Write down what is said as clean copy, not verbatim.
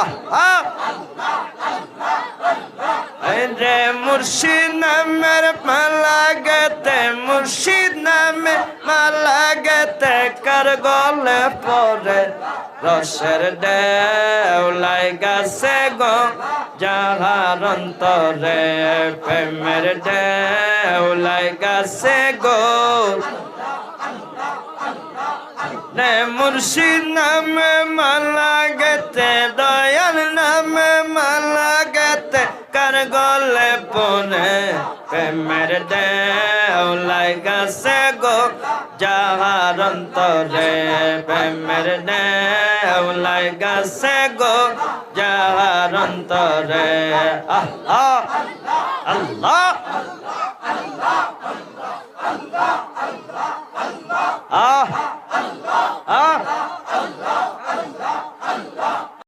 আহা রে মুর্শিদ নামের মালা গেতে মুর্শিদ নামে মালা গেতে কার গলে পরে রসের দেওলাই গাছে গো যাহার অন্তরে প্রেমের দেওলাই গাছে গো রে মুর্শিদ নামে মালা গেতে দয়াল নামে মালা গেতে কার গলে পরে প্রেমের দেওলাই গাছে গো যাহার অন্তরে প্রেমের দেওলাই গাছে গো যাহার অন্তরে আল্লাহ আল্লাহ